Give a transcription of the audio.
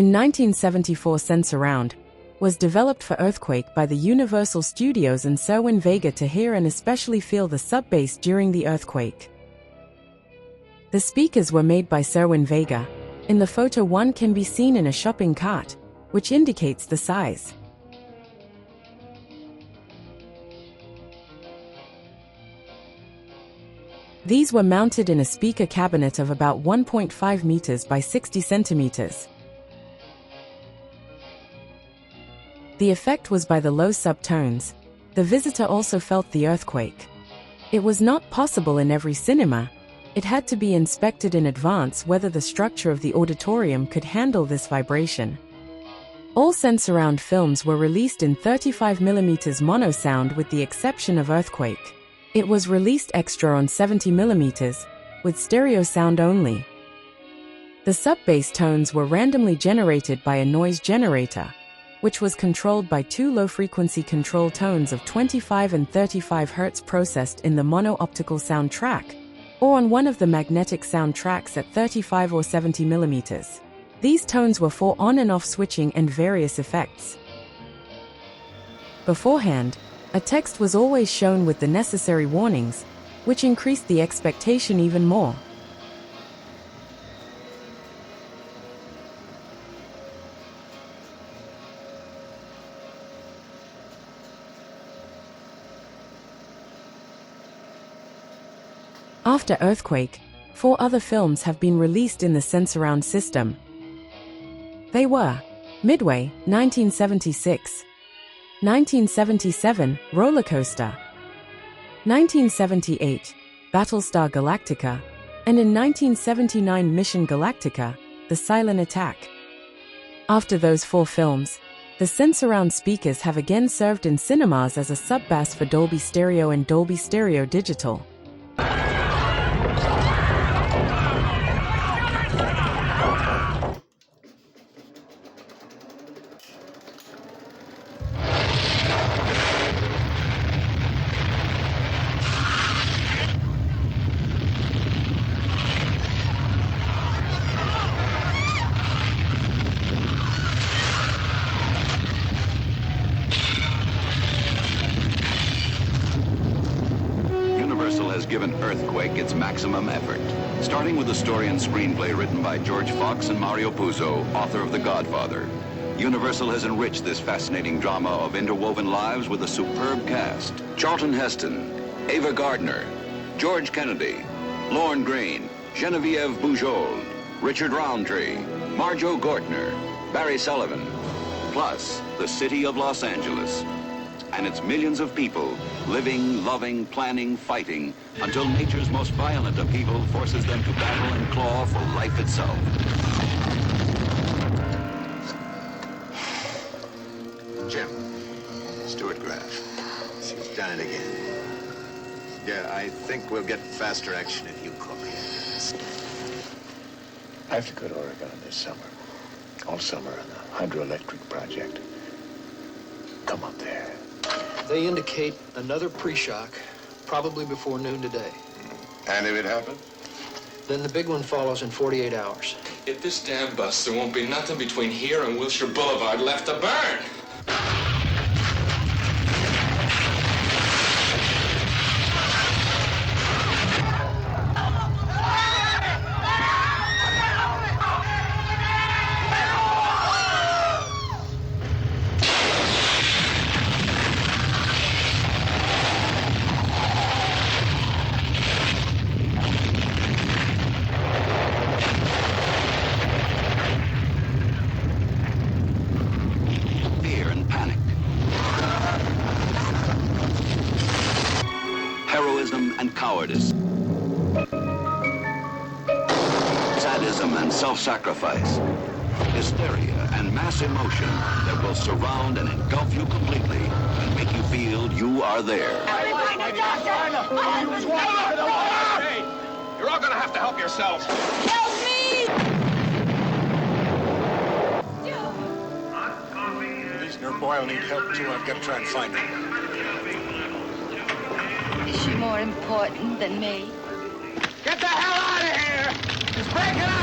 In 1974, Sensurround was developed for earthquake by the Universal Studios and Cerwin Vega to hear and especially feel the sub-bass during the earthquake. The speakers were made by Cerwin Vega. In the photo, one can be seen in a shopping cart, which indicates the size. These were mounted in a speaker cabinet of about 1.5 meters by 60 centimeters. The effect was by the low subtones. The visitor also felt the earthquake. It was not possible in every cinema. It had to be inspected in advance whether the structure of the auditorium could handle this vibration. All Sensurround films were released in 35mm mono sound with the exception of Earthquake. It was released extra on 70mm, with stereo sound only. The sub-bass tones were randomly generated by a noise generator, which was controlled by two low-frequency control tones of 25 and 35 Hz processed in the mono-optical sound track, or on one of the magnetic sound tracks at 35 or 70mm. These tones were for on and off switching and various effects. Beforehand, a text was always shown with the necessary warnings, which increased the expectation even more. After Earthquake, 4 other films have been released in the Sensurround system. They were Midway, 1976, 1977, Rollercoaster, 1978, Battlestar Galactica, and in 1979 Mission Galactica, The Silent Attack. After those 4 films, the Sensurround speakers have again served in cinemas as a sub-bass for Dolby Stereo and Dolby Stereo Digital. Given Earthquake its maximum effort, starting with a story and screenplay written by George Fox and Mario Puzo, author of The Godfather. Universal has enriched this fascinating drama of interwoven lives with a superb cast. Charlton Heston, Ava Gardner, George Kennedy, Lorne Greene, Genevieve Bujold, Richard Roundtree, Marjo Gortner, Barry Sullivan, plus the city of Los Angeles and its millions of people living, loving, planning, fighting, until nature's most violent upheaval forces them to battle and claw for life itself. Jim, Stuart Graff. She's done it again. Yeah, I think we'll get faster action if you cook. I have to go to Oregon this summer. All summer on the hydroelectric project. Come up there. They indicate another pre-shock, probably before noon today. And if it happens? Then the big one follows in 48 hours. If this dam busts, there won't be nothing between here and Wilshire Boulevard left to burn. Heroism and cowardice, sadism and self-sacrifice, hysteria and mass emotion that will surround and engulf you completely and make you feel you are there. You're all gonna have to help yourselves. Help me! This nurse boy will need help too. I've got to try and find her. Is she more important than me? Get the hell out of here! It's breaking out!